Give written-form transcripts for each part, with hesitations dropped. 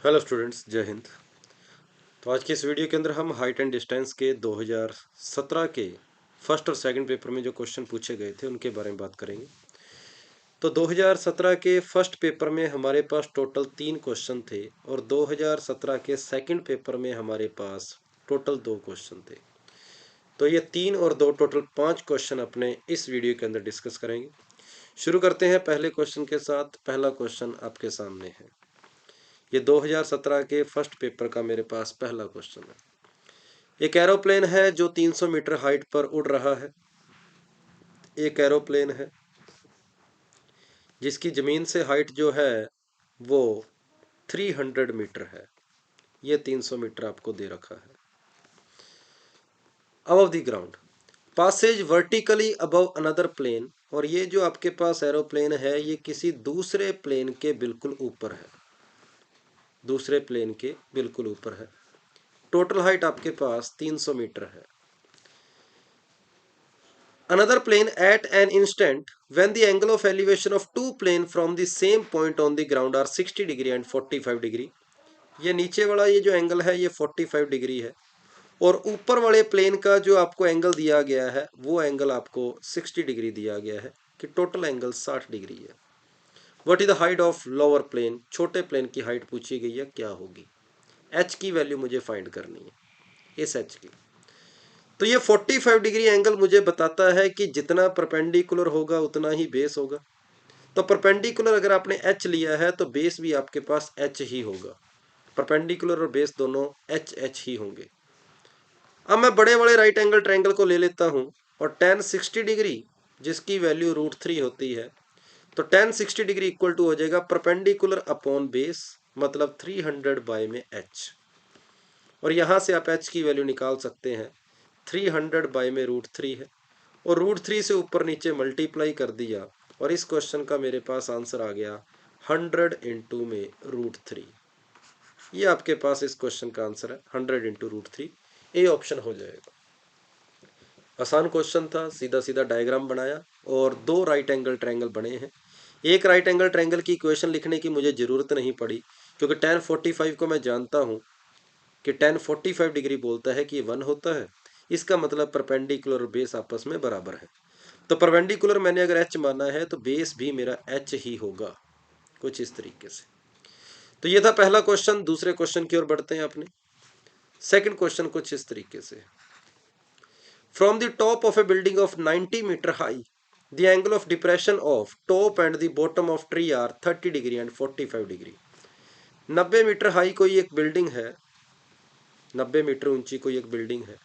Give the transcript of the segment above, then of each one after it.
Hello students, जय हिंद। तो आज के इस वीडियो के अंदर हम हाइट एंड डिस्टेंस के 2017 के फर्स्ट और सेकंड पेपर में जो क्वेश्चन पूछे गए थे उनके बारे में बात करेंगे। तो 2017 के फर्स्ट पेपर में हमारे पास टोटल 3 क्वेश्चन थे और 2017 के सेकंड पेपर में हमारे पास टोटल 2 क्वेश्चन थे। तो ये 3 और 2 टोटल 5 क्वेश्चन अपने इस वीडियो के अंदर डिस्कस करेंगे। शुरू करते हैं पहले क्वेश्चन के साथ। पहला क्वेश्चन आपके सामने है। ये 2017 के फर्स्ट पेपर का मेरे पास पहला क्वेश्चन है। एक एरोप्लेन है जो 300 मीटर हाइट पर उड़ रहा है। एक एरोप्लेन है जिसकी जमीन से हाइट जो है वो 300 मीटर है। ये 300 मीटर आपको दे रखा है। Above the ground passes vertically above another plane, और ये जो आपके पास एरोप्लेन है ये किसी दूसरे प्लेन के बिल्कुल ऊपर है। दूसरे प्लेन के बिल्कुल ऊपर है। टोटल हाइट आपके पास 300 मीटर है। Another plane at an instant when the angle of elevation of two plane from the same point on the ground are 60 degree and 45 degree। ये नीचे वाला ये जो एंगल है ये 45 डिग्री है और ऊपर वाले प्लेन का जो आपको एंगल दिया गया है वो एंगल आपको 60 डिग्री दिया गया है कि टोटल एंगल 60 डिग्री है। What is the height of lower plane, छोटे प्लेन की हाइट पूछी गई है, क्या होगी। एच की वैल्यू मुझे फाइंड करनी है, इस एच की। तो ये 45 डिग्री एंगल मुझे बताता है कि जितना परपेंडिकुलर होगा उतना ही बेस होगा। तो परपेंडिकुलर अगर आपने एच लिया है तो बेस भी आपके पास एच ही होगा। परपेंडिकुलर और बेस दोनों एच एच ही होंगे। अब मैं बड़े बड़े राइट एंगल ट्रायंगल को ले लेता हूं और tan 60 डिग्री जिसकी वैल्यू √3 होती है, तो tan 60 डिग्री इक्वल टू हो जाएगा परपेंडिकुलर अपॉन बेस, मतलब 300 बाय में एच। और यहां से आप एच की वैल्यू निकाल सकते हैं। 300 बाय में √3 है और √3 से ऊपर नीचे मल्टीप्लाई कर दिया और इस क्वेश्चन का मेरे पास आंसर आ गया 100 इंटू में √3। ये आपके पास इस क्वेश्चन का आंसर है 100 इंटू √3। ए ऑप्शन हो जाएगा। आसान क्वेश्चन था, सीधा सीधा डायग्राम बनाया और 2 राइट एंगल ट्रायंगल बने हैं। एक राइट एंगल ट्रायंगल की इक्वेशन लिखने की मुझे ज़रूरत नहीं पड़ी क्योंकि tan 45 को मैं जानता हूँ कि tan 45 डिग्री बोलता है कि 1 होता है। इसका मतलब परपेंडिकुलर और बेस आपस में बराबर है। तो परपेंडिकुलर मैंने अगर एच माना है तो बेस भी मेरा एच ही होगा, कुछ इस तरीके से। तो ये था पहला क्वेश्चन। दूसरे क्वेश्चन की ओर बढ़ते हैं अपने। सेकंड क्वेश्चन कुछ इस तरीके से। From the top of a building of 90 metre high the angle of depression of top and the bottom of tree are 30 degree and 45 degree. 90 metre high कोई एक बिल्डिंग है, 90 मीटर ऊंची कोई एक बिल्डिंग है।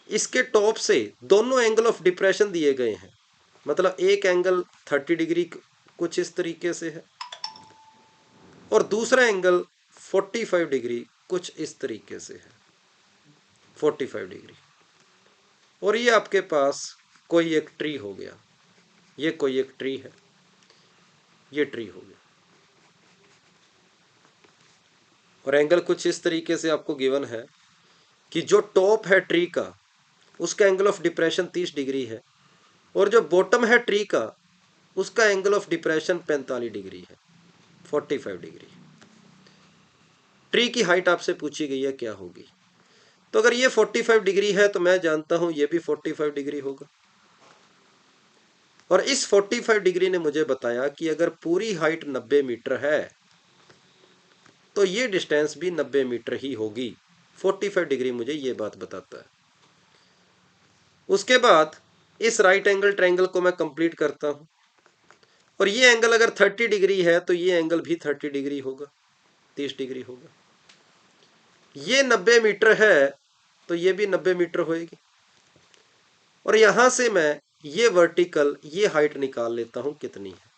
इसके टॉप से दोनों एंगल ऑफ डिप्रेशन दिए गए हैं, मतलब एक एंगल 30 डिग्री कुछ इस तरीके से है और दूसरा एंगल 45 डिग्री कुछ इस तरीके से है, 45 डिग्री। और ये आपके पास कोई एक ट्री हो गया, ये कोई एक ट्री है, ये ट्री हो गया और एंगल कुछ इस तरीके से आपको गिवन है कि जो टॉप है ट्री का उसका एंगल ऑफ डिप्रेशन 30 डिग्री है और जो बॉटम है ट्री का उसका एंगल ऑफ डिप्रेशन 45 डिग्री है, 45 डिग्री। ट्री की हाइट आपसे पूछी गई है क्या होगी। तो अगर ये 45 डिग्री है तो मैं जानता हूं ये भी 45 डिग्री होगा। और इस 45 डिग्री ने मुझे बताया कि अगर पूरी हाइट 90 मीटर है तो ये डिस्टेंस भी 90 मीटर ही होगी। 45 डिग्री मुझे ये बात बताता है। उसके बाद इस राइट एंगल ट्रायंगल को मैं कंप्लीट करता हूं और ये एंगल अगर 30 डिग्री है तो ये एंगल भी 30 डिग्री होगा, 30 डिग्री होगा। ये 90 मीटर है तो ये भी 90 मीटर होएगी और यहां से मैं ये वर्टिकल ये हाइट निकाल लेता हूं कितनी है।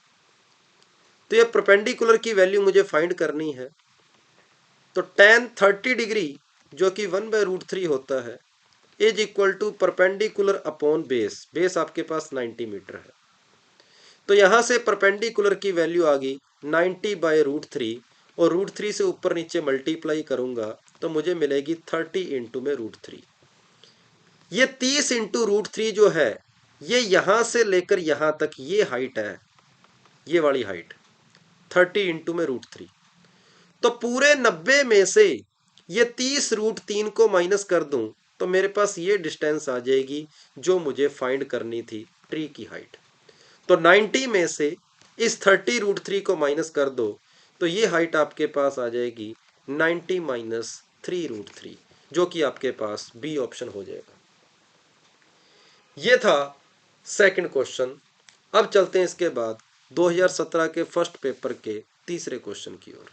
तो ये परपेंडिकुलर की वैल्यू मुझे फाइंड करनी है। तो tan 30 डिग्री जो कि 1/√3 होता है is equal to perpendicular upon base. Base आपके पास 90 मीटर है तो यहां से परपेंडिकुलर की वैल्यू आ गई 90/√3 और √3 से ऊपर नीचे मल्टीप्लाई करूंगा तो मुझे मिलेगी 30 इंटू में √3। ये 30 इंटू √3 जो है ये यहां से लेकर यहां तक ये हाइट है, ये वाली हाइट 30 इंटू में √3। तो पूरे 90 में से ये 30√3 को माइनस कर दूं तो मेरे पास ये डिस्टेंस आ जाएगी जो मुझे फाइंड करनी थी ट्री की हाइट। तो 90 में से इस 30√3 को माइनस कर दो तो ये हाइट आपके पास आ जाएगी 90 माइनस 3√3, जो कि आपके पास बी ऑप्शन हो जाएगा। ये था सेकंड क्वेश्चन। अब चलते हैं इसके बाद 2017 के फर्स्ट पेपर के तीसरे क्वेश्चन की ओर।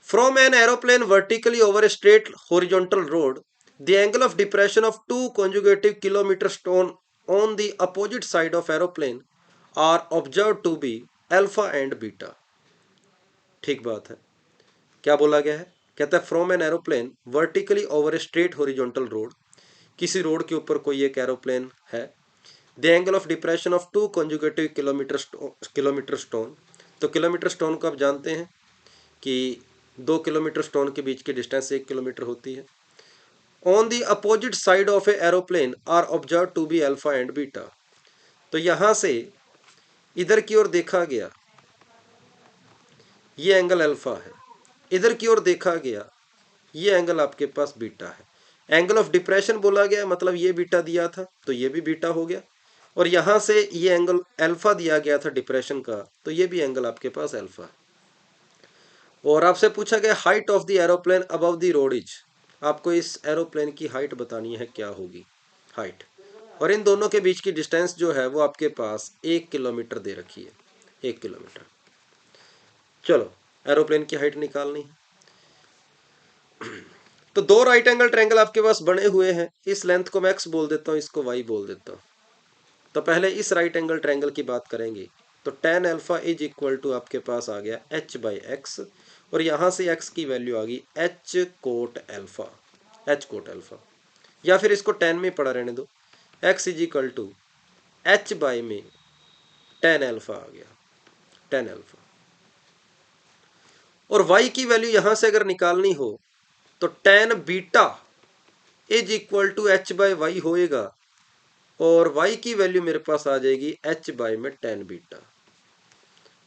From an aeroplane vertically over a straight horizontal road, the angle of depression of two consecutive kilometre stone on the opposite side of aeroplane are observe to be alpha and beta. ठीक बात है। क्या बोला गया है? कहता है from an aeroplane vertically over a straight horizontal road, किसी रोड के ऊपर कोई एक एरोप्लेन है। The angle of depression of two consecutive kilometre stone, तो किलोमीटर स्टोन को आप जानते हैं कि 2 किलोमीटर स्टोन के बीच की डिस्टेंस 1 किलोमीटर होती है। On the opposite side of a aeroplane are observe to be alpha and beta, तो यहां से इधर की ओर देखा गया ये एंगल अल्फा है, इधर की ओर देखा गया ये एंगल आपके पास बीटा है। एंगल ऑफ डिप्रेशन बोला गया मतलब ये बीटा दिया था तो ये भी बीटा हो गया, और यहां से ये एंगल अल्फा दिया गया था डिप्रेशन का, तो ये भी एंगल आपके पास अल्फा है। और आपसे पूछा गया height of the aeroplane above the road is, आपको इस एरोप्लेन की हाइट बतानी है, क्या होगी हाइट, और इन दोनों के बीच की डिस्टेंस जो है वो आपके पास 1 किलोमीटर दे रखी है, 1 किलोमीटर। चलो एरोप्लेन की हाइट निकालनी है। तो दो राइट एंगल ट्रायंगल आपके पास बने हुए हैं, इस लेंथ को मैं x बोल देता हूं, इसको y बोल देता हूं। तो पहले इस राइट एंगल ट्रायंगल की बात करेंगे। तो tan alpha is equal to आपके पास आ गया h/x, और यहां से x की वैल्यू आ गई h कोट अल्फा, या फिर इसको tan में पढ़ा रहने दो, x is equal to h by में tan अल्फा आ गया, tan अल्फा। और y की वैल्यू यहां से अगर निकालनी हो तो tan beta is equal to h/y होएगा, और y की वैल्यू मेरे पास आ जाएगी h बाय में tan बीटा।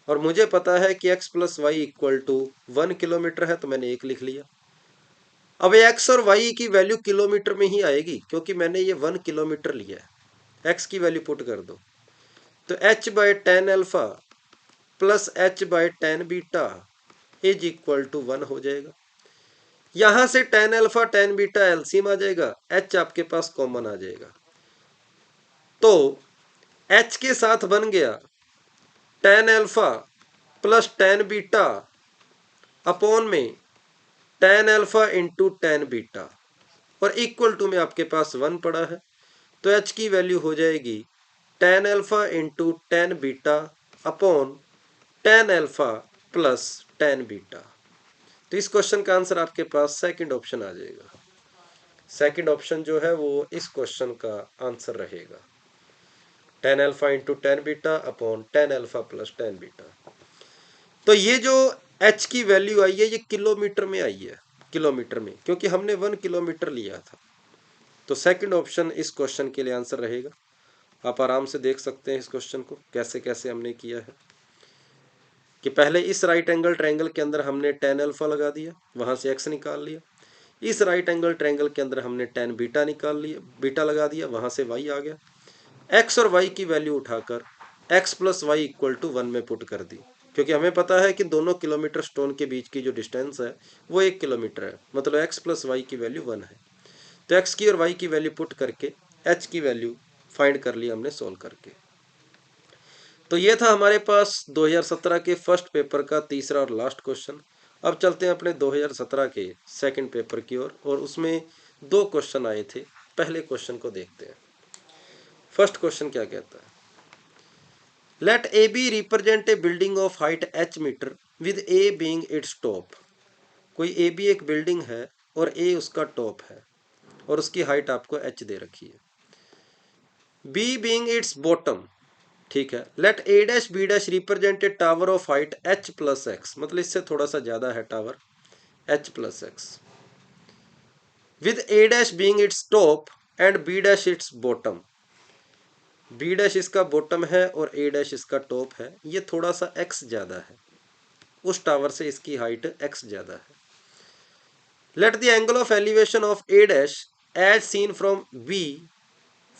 और मुझे पता है कि x plus y equal to 1 kilometre है, तो मैंने 1 लिख लिया। अब x और y की वैल्यू किलोमीटर में ही आएगी क्योंकि मैंने ये 1 किलोमीटर लिया है। x की वैल्यू पुट कर दो तो h by tan alpha plus h by tan beta is equal to 1 हो जाएगा। यहां से tan alpha tan beta LCM आ जाएगा, h आपके पास कॉमन आ जाएगा, तो h के साथ बन गया tan alpha plus tan beta upon में tan alpha into tan beta, और इक्वल टू में आपके पास 1 पड़ा है, तो h की वैल्यू हो जाएगी tan alpha into tan beta upon tan alpha plus tan beta. तो इस क्वेश्चन का आंसर आपके पास सेकंड ऑप्शन आ जाएगा। सेकंड ऑप्शन जो है वो इस क्वेश्चन का आंसर रहेगा, tan alpha into tan beta upon tan alpha plus tan beta. तो ये जो h की वैल्यू आई है ये किलोमीटर में आई है, किलोमीटर में, क्योंकि हमने 1 किलोमीटर लिया था। तो सेकंड ऑप्शन इस क्वेश्चन के लिए आंसर रहेगा। आप आराम से देख सकते हैं इस क्वेश्चन को कैसे कैसे हमने किया है, कि पहले इस राइट एंगल ट्रायंगल के अंदर हमने tan अल्फा लगा दिया, वहां से x निकाल लिया। इस राइट एंगल ट्रायंगल के अंदर हमने tan बीटा निकाल लिया, बीटा लगा दिया, वहां से y आ गया। x और y की वैल्यू उठाकर x plus y equal to 1 में पुट कर दी, क्योंकि हमें पता है कि दोनों किलोमीटर स्टोन के बीच की जो डिस्टेंस है वो 1 किलोमीटर है, मतलब x प्लस वाई की वैल्यू 1 है। तो x की और y की वैल्यू पुट करके h की वैल्यू फाइंड कर ली हमने सोल्व करके। तो ये था हमारे पास 2017 के फर्स्ट पेपर का तीसरा और लास्ट क्वेश्चन। अब चलते हैं अपने 2017 के सेकंड पेपर की ओर, और उसमें 2 क्वेश्चन आए थे। पहले क्वेश्चन को देखते हैं। फर्स्ट क्वेश्चन क्या कहता है, let A B represent a building of height h metre with A being its top. कोई ए बी एक बिल्डिंग है और ए उसका टॉप है, और उसकी हाइट आपको h दे रखी है। बी बीइंग इट्स बॉटम, ठीक है। Let A dash B dash represent a tower of height h plus x, मतलब इससे थोड़ा सा ज्यादा है tower, h plus x, with A dash being its top and B dash its bottom. B dash इसका bottom है और ए dash इसका टॉप है, ये थोड़ा सा x ज्यादा है। उस टावर से इसकी हाइट x ज्यादा है। Let the angle of elevation of A dash as seen from B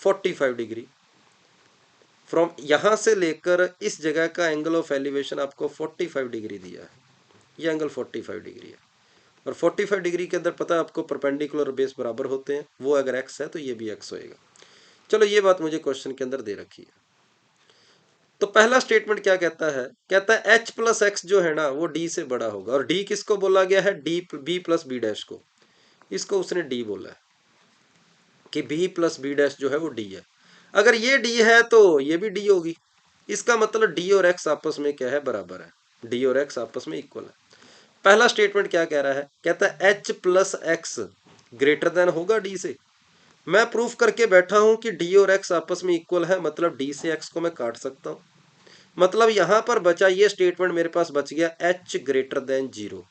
45 degree. From यहां से लेकर इस जगह का एंगल ऑफ एलिवेशन आपको 45 डिग्री दिया है, ये एंगल 45 डिग्री है। और 45 डिग्री के अंदर पता है आपको परपेंडिकुलर और बेस बराबर होते हैं, वो अगर x है तो ये भी x होएगा। चलो ये बात मुझे क्वेश्चन के अंदर दे रखी है। तो पहला स्टेटमेंट क्या कहता है, कहता है h प्लस एक्स जो है ना वो d से बड़ा होगा। और d किसको बोला गया है, d b plus B dash को, इसको उसने d बोला है कि b प्लस बी डैश जो है वो d है। अगर ये d है तो ये भी d होगी, इसका मतलब d और x आपस में क्या है, बराबर है। d और x आपस में इक्वल है। पहला स्टेटमेंट क्या कह रहा है, कहता है h plus x greater than होगा d से। मैं प्रूफ करके बैठा हूं कि d और x आपस में इक्वल है, मतलब d से x को मैं काट सकता हूं। मतलब यहां पर बचा ये स्टेटमेंट मेरे पास बच गया h ग्रेटर देन 0।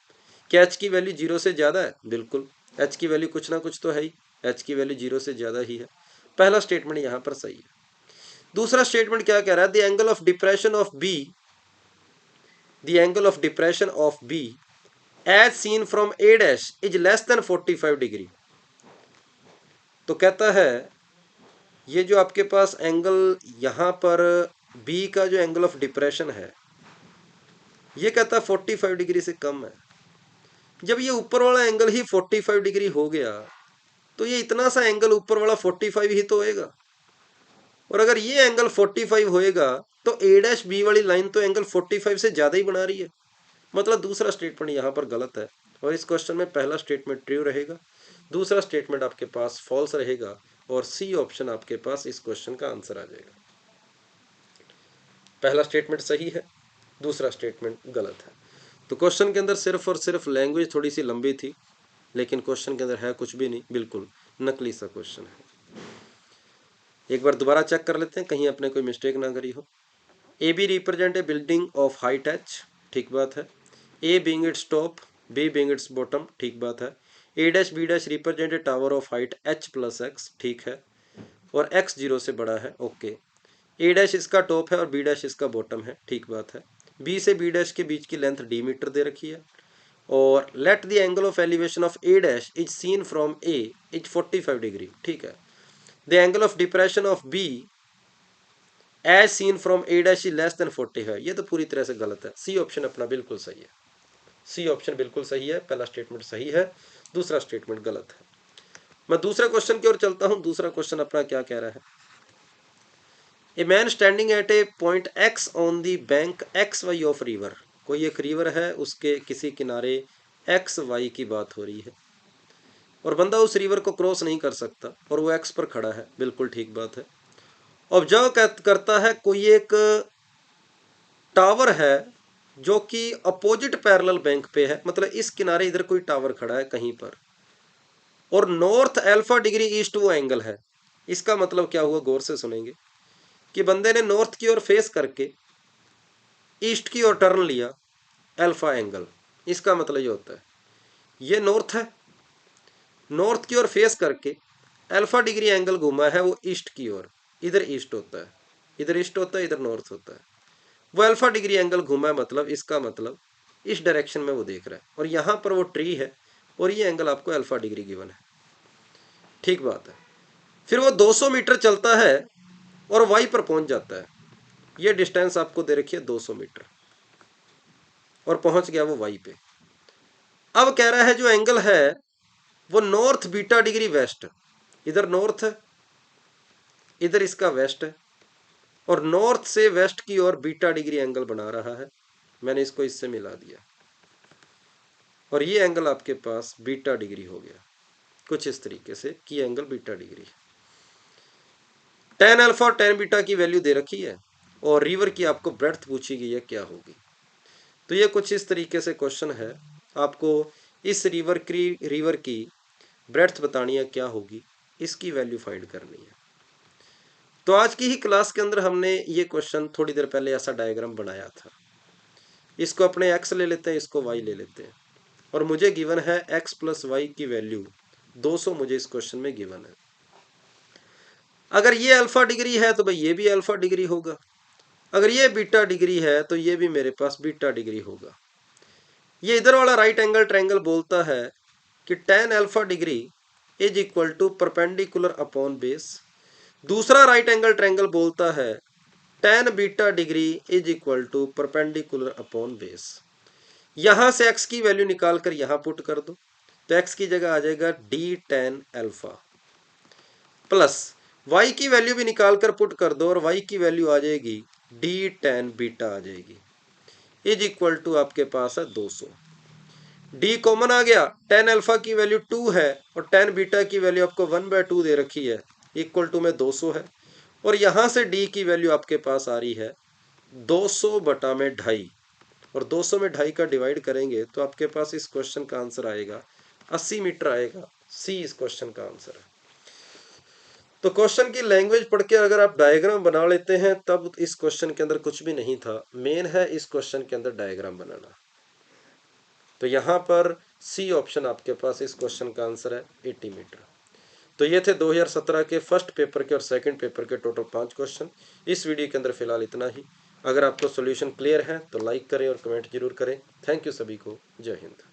क्या h की वैल्यू 0 से ज्यादा है, बिल्कुल h की वैल्यू कुछ ना कुछ तो है ही, h की वैल्यू 0 से ज्यादा ही है। पहला स्टेटमेंट यहां पर सही है। दूसरा स्टेटमेंट क्या कह रहा है, the angle of depression of b, the angle of depression of b as seen from a dash is less than 45 degree. तो कहता है ये जो आपके पास एंगल यहां पर b का जो एंगल ऑफ डिप्रेशन है, ये कहता है 45 डिग्री से कम है। जब ये ऊपर वाला एंगल ही 45 डिग्री हो गया तो ये इतना सा एंगल ऊपर वाला 45 ही तो होएगा। और अगर ये एंगल 45 होएगा तो ए डैश बी वाली लाइन तो एंगल 45 से ज्यादा ही बना रही है। मतलब दूसरा स्टेटमेंट यहां पर गलत है। और इस क्वेश्चन में पहला स्टेटमेंट ट्रू रहेगा, दूसरा स्टेटमेंट आपके पास फॉल्स रहेगा, और सी ऑप्शन आपके पास इस क्वेश्चन का आंसर आ जाएगा। पहला स्टेटमेंट सही है, दूसरा स्टेटमेंट गलत है। तो क्वेश्चन के अंदर सिर्फ और सिर्फ लैंग्वेज थोड़ी सी लंबी थी, लेकिन क्वेश्चन के अंदर है कुछ भी नहीं, बिल्कुल नकली सा क्वेश्चन है। एक बार दोबारा चेक कर लेते हैं कहीं अपने कोई मिस्टेक ना करी हो। A B represent a building of height H, ठीक बात है। A being its top, B being its bottom, ठीक बात है। A dash B dash represent a tower of height H plus X, ठीक है। और एक्स 0 से बड़ा है, ओके। ए डैश इसका टॉप है और बी डैश इसका बॉटम है, ठीक बात है। बी से बी डैश के बीच की लेंथ डी मीटर दे रखी है। और let the angle of elevation of A dash is seen from A is 45 degree, ठीक है। The angle of depression of B as seen from A dash is less than 45, ये तो पूरी तरह से गलत है। सी ऑप्शन अपना बिल्कुल सही है, सी ऑप्शन बिल्कुल सही है। पहला स्टेटमेंट सही है, दूसरा स्टेटमेंट गलत है। मैं दूसरे क्वेश्चन की ओर चलता हूं। दूसरा क्वेश्चन अपना क्या कह रहा है, a man standing at a point X on the bank X Y of river. कोई एक रिवर है, उसके किसी किनारे एक्स वाई की बात हो रही है, और बंदा उस रिवर को क्रॉस नहीं कर सकता और वो एक्स पर खड़ा है, बिल्कुल ठीक बात है। ऑब्जर्व करता है कोई एक टावर है जो कि अपोजिट पैरेलल बैंक पे है, मतलब इस किनारे इधर कोई टावर खड़ा है कहीं पर, और नॉर्थ अल्फा डिग्री ईस्ट वो एंगल है। इसका मतलब क्या हुआ, गौर से सुनेंगे कि बंदे ने नॉर्थ की ओर फेस करके ईस्ट की ओर टर्न लिया, अल्फा एंगल। इसका मतलब ये होता है ये नॉर्थ है, नॉर्थ की ओर फेस करके अल्फा डिग्री एंगल घुमा है वो ईस्ट की ओर, इधर ईस्ट होता है, इधर ईस्ट होता है, इधर नॉर्थ होता है। वो अल्फा डिग्री एंगल घुमा है, मतलब इसका मतलब इस डायरेक्शन में वो देख रहा है, और यहां पर वो ट्री है और ये एंगल आपको अल्फा डिग्री गिवन है, ठीक बात है। फिर वो 200 मीटर चलता है और वाई पर पहुंच जाता है। ये डिस्टेंस आपको दे रखी है 200 मीटर, और पहुंच गया वो वाई पे। अब कह रहा है जो एंगल है वो नॉर्थ बीटा डिग्री वेस्ट, इधर नॉर्थ है, इधर इसका वेस्ट है, और नॉर्थ से वेस्ट की ओर बीटा डिग्री एंगल बना रहा है। मैंने इसको इससे मिला दिया और ये एंगल आपके पास बीटा डिग्री हो गया, कुछ इस तरीके से कि एंगल बीटा डिग्री है। टेन अल्फा और टेन बीटा की वैल्यू दे रखी है, और रिवर की आपको ब्रेड्थ पूछी गई है क्या होगी। तो ये कुछ इस तरीके से क्वेश्चन है, आपको इस रिवर की ब्रेड्थ बतानी है क्या होगी, इसकी वैल्यू फाइंड करनी है। तो आज की ही क्लास के अंदर हमने ये क्वेश्चन थोड़ी देर पहले ऐसा डायग्राम बनाया था। इसको अपने x ले लेते हैं, इसको y ले लेते हैं, और मुझे गिवन है x प्लस वाई की वैल्यू 200 मुझे इस क्वेश्चन में गिवन है। अगर ये अल्फा डिग्री है तो भाई ये भी अल्फा डिग्री होगा, अगर ये बीटा डिग्री है तो ये भी मेरे पास बीटा डिग्री होगा। ये इधर वाला राइट एंगल ट्रायंगल बोलता है कि tan alpha degree is equal to perpendicular upon base. दूसरा राइट एंगल ट्रायंगल बोलता है tan beta degree is equal to perpendicular upon base. यहां से x की वैल्यू निकाल कर यहां पुट कर दो, तो x की जगह आ जाएगा d tan alpha, plus y की वैल्यू भी निकाल कर पुट कर दो और y की वैल्यू आ जाएगी d tan बीटा आ जाएगी, इज इक्वल टू आपके पास है 200। डी कॉमन आ गया, टेन अल्फा की वैल्यू 2 है और टेन बीटा की वैल्यू आपको 1/2 दे रखी है, इक्वल टू में 200 है, और यहां से डी की वैल्यू आपके पास आ रही है 200 बटा में 2.5, और 200 में 2.5 का डिवाइड करेंगे तो आपके पास इस क्वेश्चन का आंसर आएगा 80 मीटर आएगा। सी इस क्वेश्चन का आंसर है। तो क्वेश्चन की लैंग्वेज पढ़ के अगर आप डायग्राम बना लेते हैं तब इस क्वेश्चन के अंदर कुछ भी नहीं था, मेन है इस क्वेश्चन के अंदर डायग्राम बनाना। तो यहाँ पर सी ऑप्शन आपके पास इस क्वेश्चन का आंसर है 80 मीटर। तो ये थे 2017 के फर्स्ट पेपर के और सेकंड पेपर के टोटल 5 क्वेश्चन। इस वीडियो के अंदर फिलहाल इतना ही। अगर आपको सॉल्यूशन क्लियर है तो लाइक करें और कमेंट जरूर करें। थैंक यू सभी को। जय हिंद।